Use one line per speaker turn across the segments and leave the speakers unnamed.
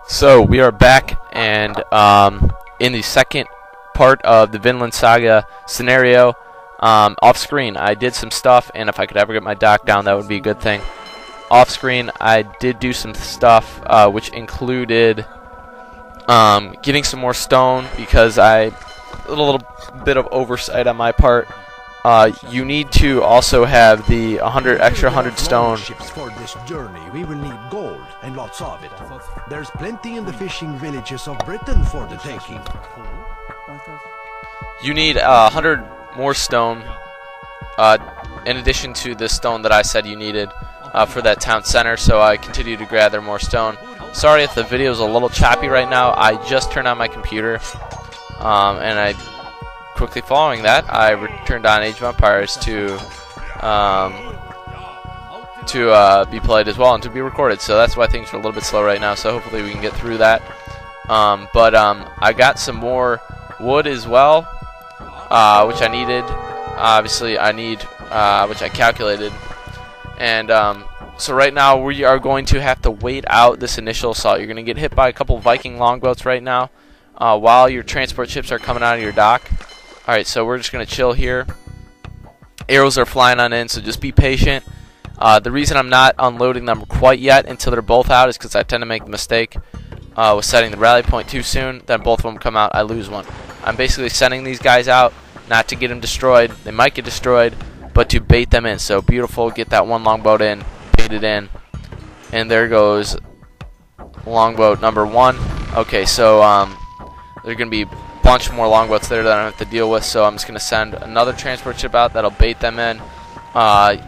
So we are back, and in the second part of the Vinlandsaga scenario, off screen I did some stuff, and if I could ever get my dock down, that would be a good thing. Off screen I did do some stuff which included getting some more stone, because a little bit of oversight on my part. You need to also have the extra 100 stone.
For this journey, we will need gold and lots of it. There's plenty in the fishing villages of Britain for the taking.
You need 100 more stone, in addition to the stone that I said you needed for that town center. So I continue to gather more stone. Sorry if the video is a little choppy right now. I just turned on my computer, and quickly following that, I turned on Age of Empires to be played as well and to be recorded. So that's why things are a little bit slow right now. So hopefully we can get through that. But I got some more wood as well, which I needed. Obviously, I need which I calculated. And so right now we are going to have to wait out this initial assault. You're going to get hit by a couple Viking longboats right now while your transport ships are coming out of your dock. Alright, so we're just going to chill here. Arrows are flying on in, so just be patient. The reason I'm not unloading them quite yet until they're both out is because I tend to make the mistake with setting the rally point too soon. Then both of them come out, I lose one. I'm basically sending these guys out not to get them destroyed. They might get destroyed, but to bait them in. So beautiful, get that one longboat in, bait it in. And there goes longboat number one. Okay, so they're going to be bunch more longboats there that I don't have to deal with, so I'm just going to send another transport ship out that'll bait them in.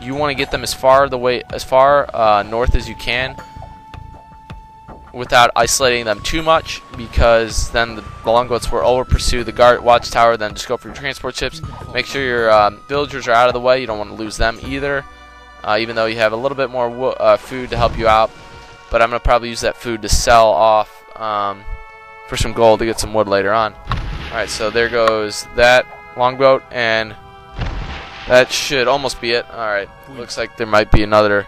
You want to get them as far north as you can without isolating them too much, because then the longboats will over pursue the guard watchtower. Then just go for your transport ships. Make sure your villagers are out of the way. You don't want to lose them either, even though you have a little bit more food to help you out. But I'm going to probably use that food to sell off for some gold to get some wood later on. Alright, so there goes that longboat, and that should almost be it. Alright, looks like there might be another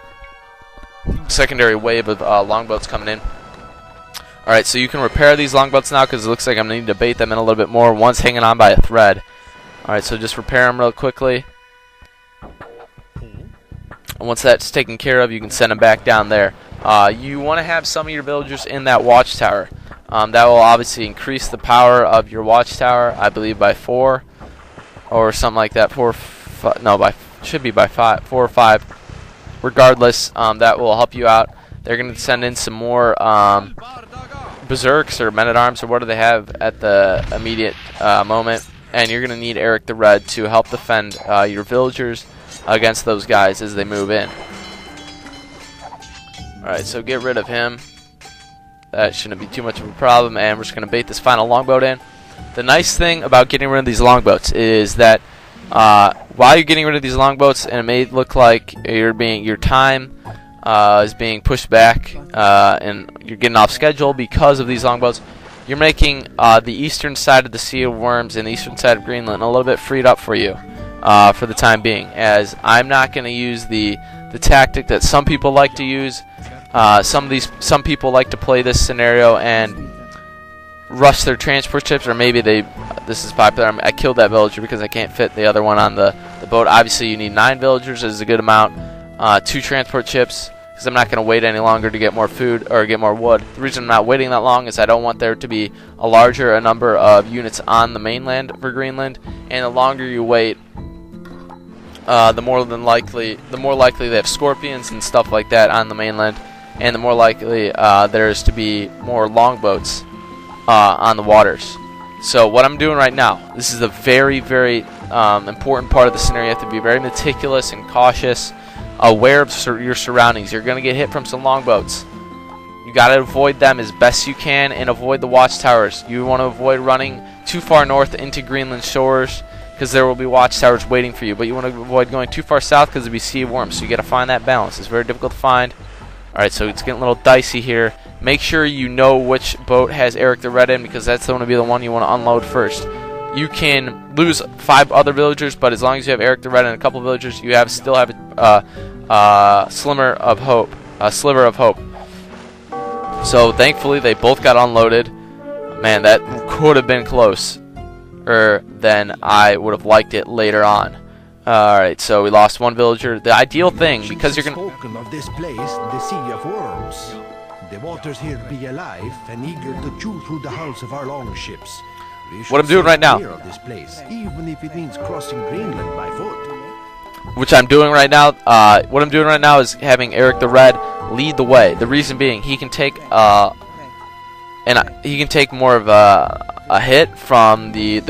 secondary wave of longboats coming in. Alright, so you can repair these longboats now, because it looks like I'm going to need to bait them in a little bit more. One's hanging on by a thread. Alright, so just repair them real quickly. And once that's taken care of, you can send them back down there. You want to have some of your villagers in that watchtower. That will obviously increase the power of your watchtower, I believe, by 4 or something like that. 4 or 5. Regardless, that will help you out. They're going to send in some more berserks or men-at-arms, or what do they have at the immediate moment. And you're going to need Eric the Red to help defend your villagers against those guys as they move in. Alright, so get rid of him. That shouldn't be too much of a problem, and we're just going to bait this final longboat in. The nice thing about getting rid of these longboats is that while you're getting rid of these longboats, and it may look like your time is being pushed back and you're getting off schedule because of these longboats, you're making the eastern side of the Sea of Worms and the eastern side of Greenland a little bit freed up for you for the time being, as I'm not going to use the tactic that some people like to use. Some people like to play this scenario and rush their transport ships, or maybe this is popular. I killed that villager because I can't fit the other one on the boat. Obviously, you need 9 villagers is a good amount. 2 transport ships, because I'm not going to wait any longer to get more food or get more wood. The reason I'm not waiting that long is I don't want there to be a number of units on the mainland for Greenland, and the longer you wait, the more likely they have scorpions and stuff like that on the mainland, and the more likely there is to be more longboats on the waters. So what I'm doing right now, this is a very, very important part of the scenario. You have to be very meticulous and cautious, aware of your surroundings. You're going to get hit from some longboats. You got to avoid them as best you can, and avoid the watchtowers. You want to avoid running too far north into Greenland shores, because there will be watchtowers waiting for you. But you want to avoid going too far south, because it'll be Sea of Worms. So you got to find that balance. It's very difficult to find. Alright, so it's getting a little dicey here. Make sure you know which boat has Eric the Red in, because that's going to be the one you want to unload first. You can lose 5 other villagers, but as long as you have Eric the Red and a couple villagers, you still have a sliver of hope. So thankfully they both got unloaded. Man, that could have been close, than I would have liked it later on. Alright, so we lost one villager. The ideal thing, because you're gonna
spoken of this place, the Sea of Worms. The waters here be alive and eager to chew through the hulls of our longships.
What I'm doing right now,
of this place, even if it means crossing Greenland by foot.
which I'm doing right now, what I'm doing right now is having Eric the Red lead the way. The reason being, he can take he can take more of a hit from the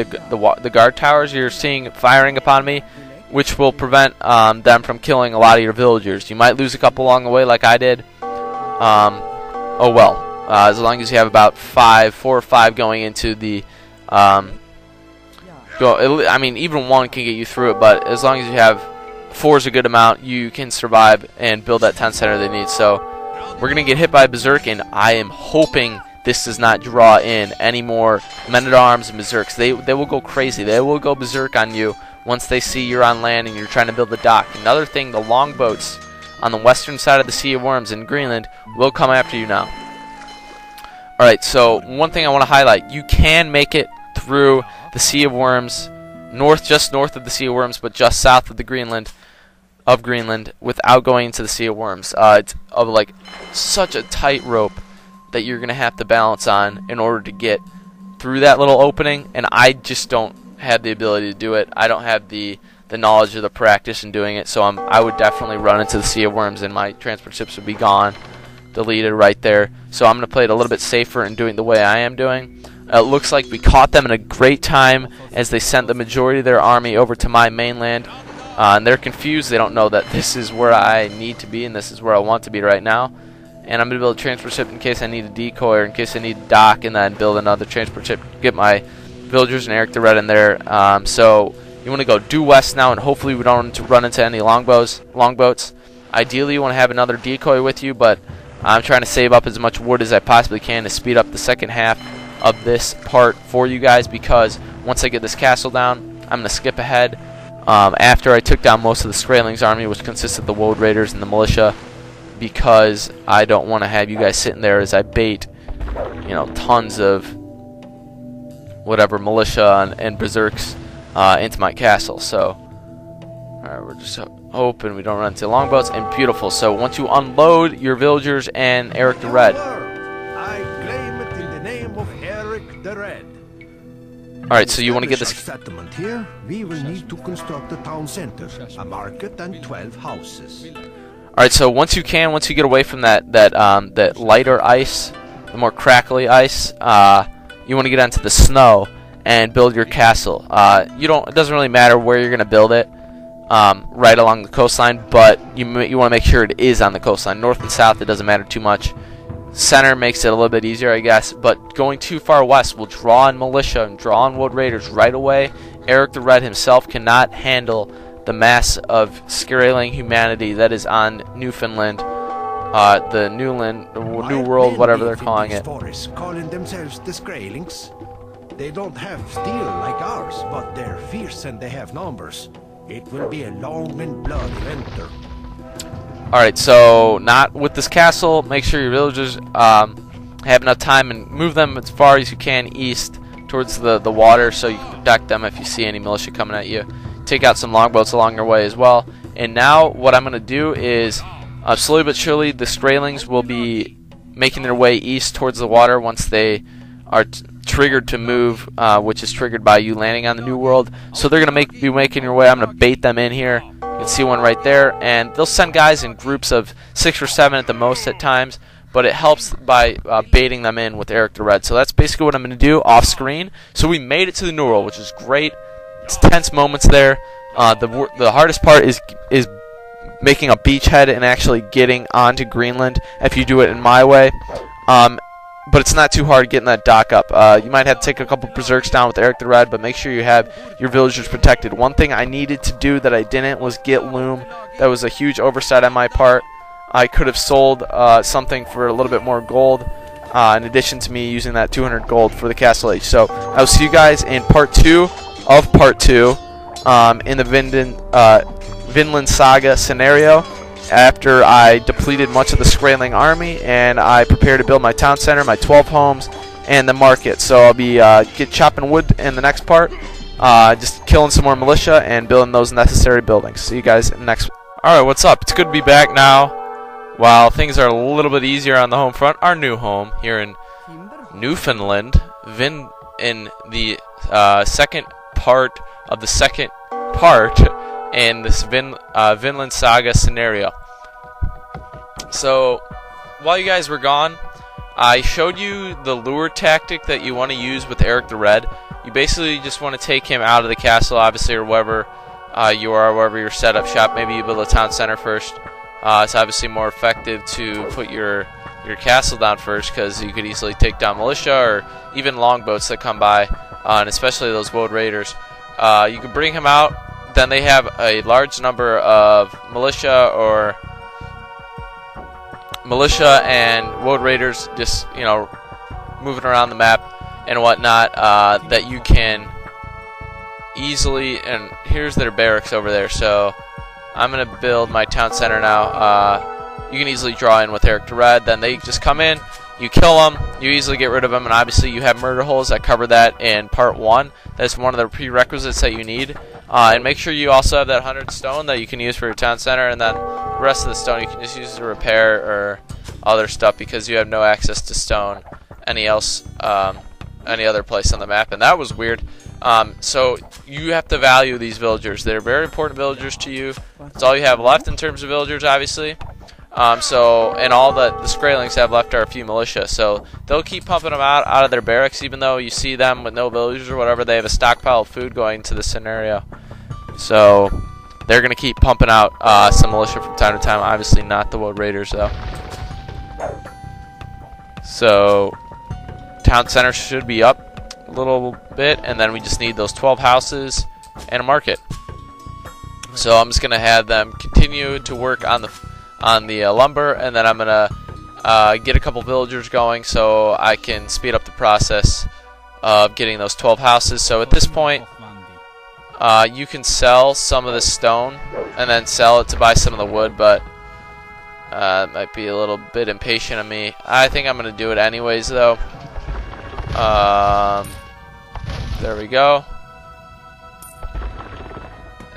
guard towers you're seeing firing upon me, which will prevent them from killing a lot of your villagers. You might lose a couple along the way, like I did. Oh well. As long as you have about 4 or 5 going into the I mean, even 1 can get you through it, but as long as you have 4 is a good amount, you can survive and build that 10 center they need. So we're gonna get hit by Berserk, and I am hoping this does not draw in any more men-at-arms and Berserks. They will go crazy. They will go Berserk on you once they see you're on land and you're trying to build a dock. Another thing, the longboats on the western side of the Sea of Worms in Greenland will come after you now. Alright, so one thing I want to highlight, you can make it through the Sea of Worms, just north of the Sea of Worms, but just south of the Greenland, without going into the Sea of Worms. It's like such a tight rope that you're going to have to balance on in order to get through that little opening, and I just don't have the ability to do it. I don't have the knowledge or the practice in doing it, so I would definitely run into the Sea of Worms and my transport ships would be gone, deleted right there. So I'm going to play it a little bit safer and doing the way I am doing. It looks like we caught them in a great time as they sent the majority of their army over to my mainland. And they're confused. They don't know that this is where I need to be and this is where I want to be right now. And I'm going to build a transport ship in case I need a decoy or in case I need a dock, and then build another transport ship, get my villagers and Eric the Red in there. So you want to go due west now, and hopefully we don't run into any longboats. Ideally you want to have another decoy with you, but I'm trying to save up as much wood as I possibly can to speed up the second half of this part for you guys, because once I get this castle down, I'm going to skip ahead. After I took down most of the Skraeling's army, which consists of the Woad Raiders and the militia, because I don't want to have you guys sitting there as I bait, tons of whatever militia and berserks into my castle. So, alright, we're just hoping we don't run into longboats. And beautiful. So once you unload your villagers and Eric the Red,
I claim it in the name of Eric the Red.
alright, so you want to get this
settlement here. We will need to construct a town center, a market, and 12 houses.
Alright, so once you get away from that lighter ice, the more crackly ice, you want to get onto the snow and build your castle. It doesn't really matter where you're going to build it, right along the coastline, but you want to make sure it is on the coastline. North and south, it doesn't matter too much. Center makes it a little bit easier, I guess, but going too far west will draw in militia and draw in Woad Raiders right away. Eric the Red himself cannot handle the mass of Skraeling humanity that is on Newfoundland, the New World, whatever they're calling it.
Forests, calling themselves the Skraelings. They don't have steel like ours, but they're fierce and they have numbers. It will be a long and bloody winter.
Alright, so not with this castle. Make sure your villagers have enough time and move them as far as you can east towards the water so you can protect them if you see any militia coming at you. Take out some longboats along your way as well. And now what I'm going to do is slowly but surely the Skraelings will be making their way east towards the water once they are triggered to move, which is triggered by you landing on the New World. So they're going to be making your way. I'm going to bait them in here. You can see one right there. And they'll send guys in groups of 6 or 7 at the most at times. But it helps by baiting them in with Eric the Red. So that's basically what I'm going to do off screen. So we made it to the New World, which is great. It's tense moments there. The hardest part is making a beachhead and actually getting onto Greenland if you do it in my way. But it's not too hard getting that dock up. You might have to take a couple berserks down with Eric the Red, but make sure you have your villagers protected. One thing I needed to do that I didn't was get loom. That was a huge oversight on my part. I could have sold something for a little bit more gold, in addition to me using that 200 gold for the Castle Age. So I'll see you guys in part 2 of part 2 in the Vinlandsaga scenario. after I depleted much of the Skraeling army, and I prepare to build my town center, my 12 homes, and the market. So I'll be chopping wood in the next part, just killing some more militia and building those necessary buildings. See you guys in the next. Alright, what's up? It's good to be back now. While things are a little bit easier on the home front, our new home here in Newfoundland, in the second part of the second part in this Vinlandsaga scenario. So, while you guys were gone, I showed you the lure tactic that you want to use with Eric the Red. You basically just want to take him out of the castle, obviously, or wherever you are, wherever you're set up shop. Maybe you build a town center first. It's obviously more effective to put your castle down first, because you could easily take down militia or even longboats that come by, and especially those woad raiders. You can bring him out. Then they have a large number of militia and woad raiders just, you know, moving around the map and whatnot, that you can easily, and here's their barracks over there. So I'm gonna build my town center now. You can easily draw in with Eric the Red. Then they just come in, you kill them, you easily get rid of them, and obviously you have murder holes. I covered that in part 1. That's one of the prerequisites that you need. And make sure you also have that 100 stone that you can use for your town center, and then the rest of the stone you can just use to repair or other stuff, because you have no access to stone any other place on the map, and that was weird. So you have to value these villagers. They're very important villagers to you. That's all you have left in terms of villagers, obviously. And all that the Skraelings have left are a few militia, so they'll keep pumping them out of their barracks, even though you see them with no villagers or whatever. They have a stockpile of food going to the scenario, so they're gonna keep pumping out some militia from time to time. Obviously not the woad raiders though. So town center should be up a little bit, and then we just need those 12 houses and a market. So I'm just gonna have them continue to work on the lumber, and then I'm gonna get a couple villagers going so I can speed up the process of getting those 12 houses. So at this point, you can sell some of the stone and then sell it to buy some of the wood, but it might be a little bit impatient of me. I think I'm gonna do it anyways though. There we go.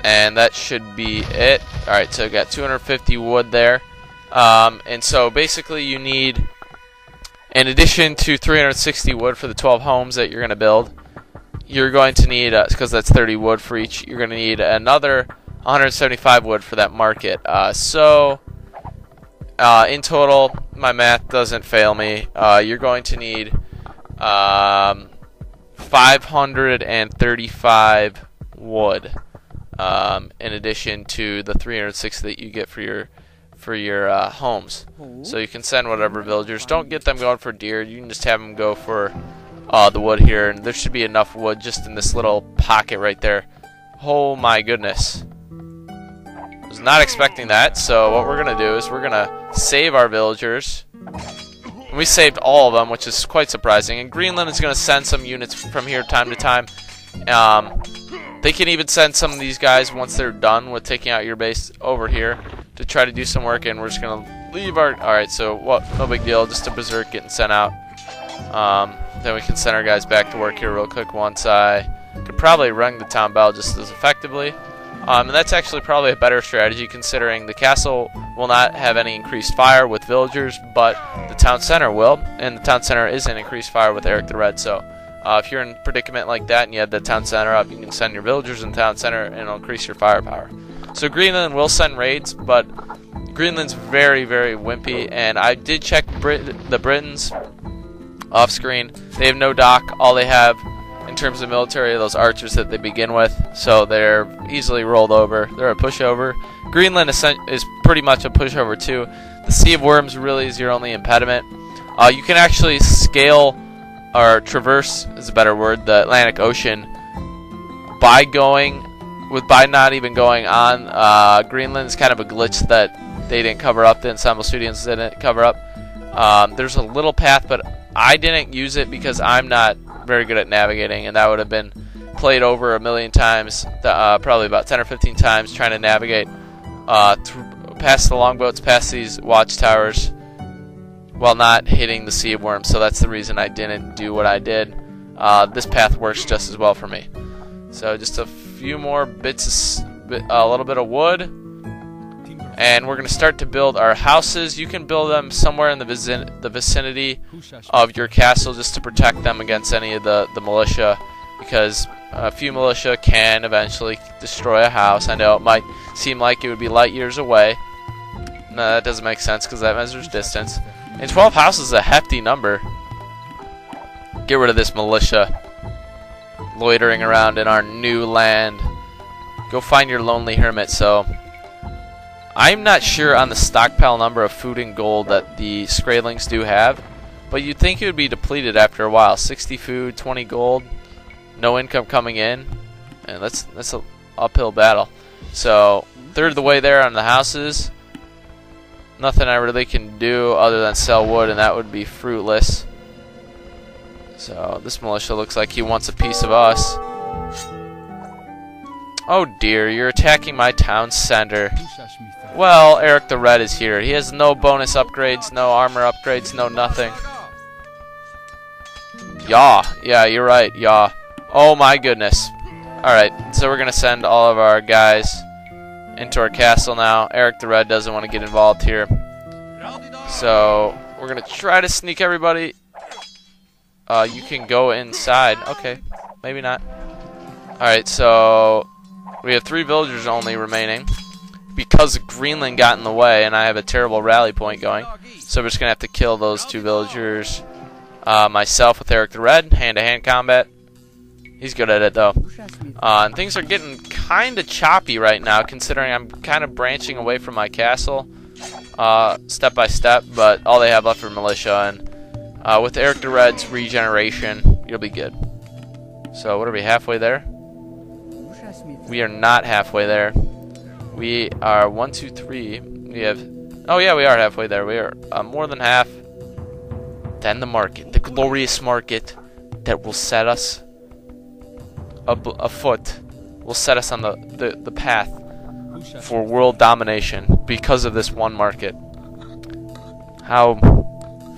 And that should be it. Alright, so I got 250 wood there. And so basically you need, in addition to 360 wood for the 12 homes that you're going to build, you're going to need, because that's 30 wood for each, you're going to need another 175 wood for that market. In total, my math doesn't fail me, you're going to need 535 wood. In addition to the 306 that you get for your homes. So you can send whatever villagers. Don't get them going for deer. You can just have them go for the wood here, and there should be enough wood just in this little pocket right there. Oh my goodness. Was not expecting that. So what we're gonna do is we're gonna save our villagers. And we saved all of them, which is quite surprising. And Greenland is gonna send some units from here time to time. They can even send some of these guys once they're done with taking out your base over here to try to do some work, and we're just gonna leave our. Alright, so no big deal, just a berserk getting sent out. Then we can send our guys back to work here real quick once I could probably ring the town bell just as effectively. And that's actually probably a better strategy, considering the castle will not have any increased fire with villagers, but the town center will, and the town center is in increased fire with Eric the Red. So if you're in a predicament like that and you have the town center up, you can send your villagers in the town center and it'll increase your firepower. So Greenland will send raids, but Greenland's very, very wimpy, and I did check the Britons off screen. They have no dock. All they have in terms of military are those archers that they begin with, so they're easily rolled over. They're a pushover. Greenland is pretty much a pushover too. The Sea of Worms really is your only impediment. You can actually scale or traverse is a better word, the Atlantic Ocean by not even going on. Greenland is kind of a glitch that they didn't cover up, the Ensemble Studios didn't cover up. There's a little path, but I didn't use it because I'm not very good at navigating, and that would have been played over a million times, probably about 10 or 15 times trying to navigate past the longboats, past these watchtowers, while not hitting the Sea of Worms. So that's the reason I didn't do what I did. This path works just as well for me. So just a few more bits, a little bit of wood, and we're going to start to build our houses. You can build them somewhere in the vicinity of your castle just to protect them against any of the militia, because a few militia can eventually destroy a house. I know it might seem like it would be light years away. No, that doesn't make sense because that measures distance. And 12 houses is a hefty number. Get rid of this militia loitering around in our new land. Go find your lonely hermit. So I'm not sure on the stockpile number of food and gold that the Scralings do have, but you'd think it would be depleted after a while. 60 food, 20 gold, no income coming in, and that's an uphill battle. So third of the way there on the houses. Nothing I really can do other than sell wood, and that would be fruitless. So this militia looks like he wants a piece of us. Oh dear, you're attacking my town center. Well, Eric the Red is here. He has no bonus upgrades, no armor upgrades, no nothing. Yeah, you're right, yeah. Oh my goodness. Alright, so we're going to send all of our guys into our castle now. Eric the Red doesn't want to get involved here. So we're going to try to sneak everybody. You can go inside. Okay, maybe not. Alright, so we have 3 villagers only remaining because Greenland got in the way and I have a terrible rally point going. So we're just going to have to kill those 2 villagers. Myself with Eric the Red, hand-to-hand combat. He's good at it though. And things are getting kind of choppy right now, considering I'm kind of branching away from my castle step by step, but all they have left are militia, and with Eric the Red's regeneration, you'll be good. So what are we, halfway there? We are not halfway there. We are 1, 2, 3. We have, oh yeah, we are halfway there. We are more than half. Then the market, the glorious market that will set us afoot, will set us on the path for world domination because of this one market. How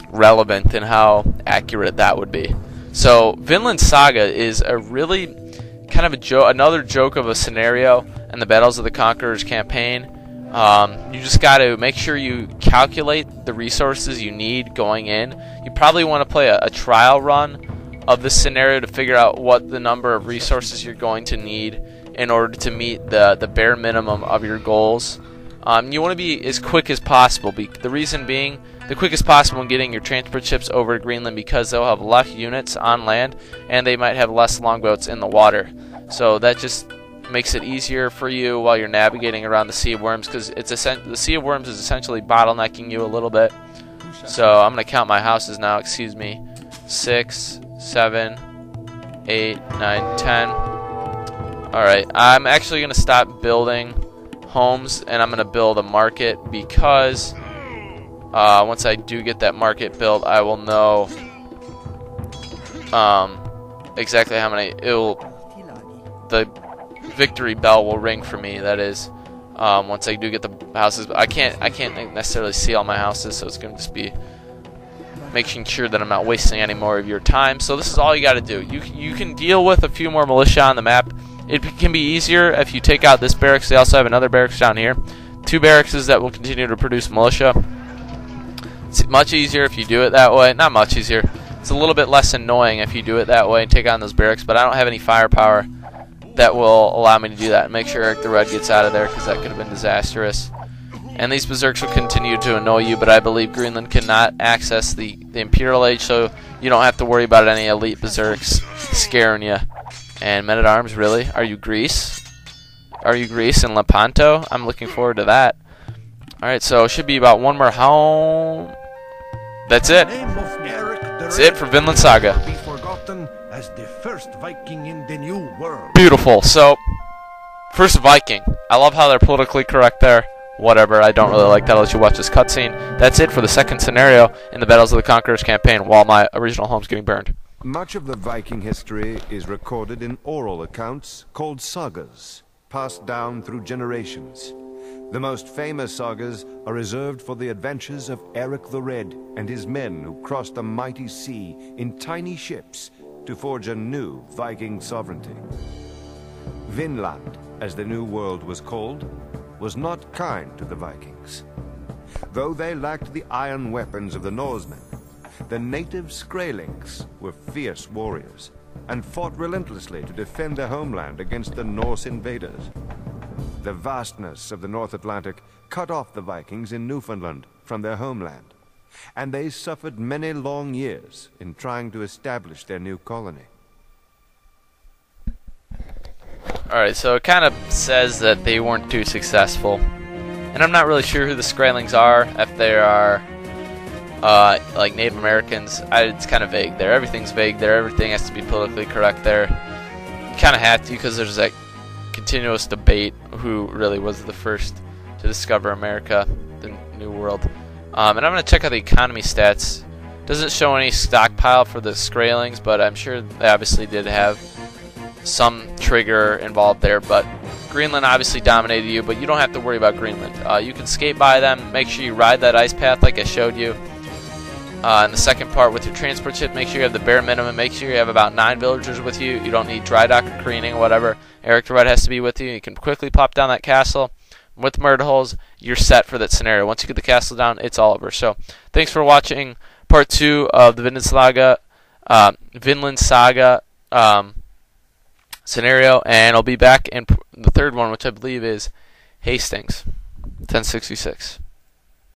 relevant and how accurate that would be. So Vinlandsaga is a really kind of another joke of a scenario in the Battles of the Conquerors campaign. You just got to make sure you calculate the resources you need going in. You probably want to play a trial run of this scenario to figure out what the number of resources you're going to need in order to meet the bare minimum of your goals. You want to be as quick as possible. The reason being, the quickest possible in getting your transport ships over to Greenland, because they'll have less units on land and they might have less longboats in the water. So that just makes it easier for you while you're navigating around the Sea of Worms, because the Sea of Worms is essentially bottlenecking you a little bit. So I'm going to count my houses now, excuse me. 6, 7, 8, 9, 10. Alright, I'm actually going to stop building homes and I'm going to build a market, because once I do get that market built, I will know exactly how many the victory bell will ring for me. That is, once I do get the houses. I can't necessarily see all my houses, so it's going to just be making sure that I'm not wasting any more of your time. So this is all you got to do. You can deal with a few more militia on the map. It can be easier if you take out this barracks. They also have another barracks down here. 2 barracks that will continue to produce militia. It's much easier if you do it that way. Not much easier. It's a little bit less annoying if you do it that way and take on those barracks, but I don't have any firepower that will allow me to do that. And make sure Eric the Red gets out of there, because that could have been disastrous. And these berserks will continue to annoy you, but I believe Greenland cannot access the Imperial Age, so you don't have to worry about any elite berserks scaring you. And men-at-arms, really? Are you Greece? Are you Greece and Lepanto? I'm looking forward to that. Alright, so it should be about one more home. That's it. That's it for Vinlandsaga.
Be forgotten as the first Viking in the new world.
Beautiful. So, first Viking. I love how they're politically correct there. Whatever, I don't really like that. I'll let you watch this cutscene. That's it for the second scenario in the Battles of the Conquerors campaign, while my original home's getting burned.
Much of the Viking history is recorded in oral accounts called sagas, passed down through generations. The most famous sagas are reserved for the adventures of Eric the Red and his men who crossed the mighty sea in tiny ships to forge a new Viking sovereignty. Vinland, as the New World was called, was not kind to the Vikings. Though they lacked the iron weapons of the Norsemen, the native Skraelings were fierce warriors and fought relentlessly to defend their homeland against the Norse invaders. The vastness of the North Atlantic cut off the Vikings in Newfoundland from their homeland, and they suffered many long years in trying to establish their new colony.
Alright, so it kind of says that they weren't too successful. And I'm not really sure who the Skraelings are, if they are like Native Americans. It's kind of vague there. Everything's vague there. Everything has to be politically correct there. You kind of have to, because there's that continuous debate who really was the first to discover America, the New World. And I'm going to check out the economy stats. Doesn't show any stockpile for the Skraelings, but I'm sure they obviously did have some trigger involved there. But Greenland obviously dominated you, but you don't have to worry about Greenland. You can skate by them. Make sure you ride that ice path like I showed you. In the second part with your transport ship, make sure you have the bare minimum. Make sure you have about 9 villagers with you. You don't need dry dock or careening or whatever. Eric the Red has to be with you. You can quickly plop down that castle. With murder holes, you're set for that scenario. Once you get the castle down, it's all over. So, thanks for watching part 2 of the Vinlandsaga scenario, and I'll be back in the third one, which I believe is Hastings, 1066.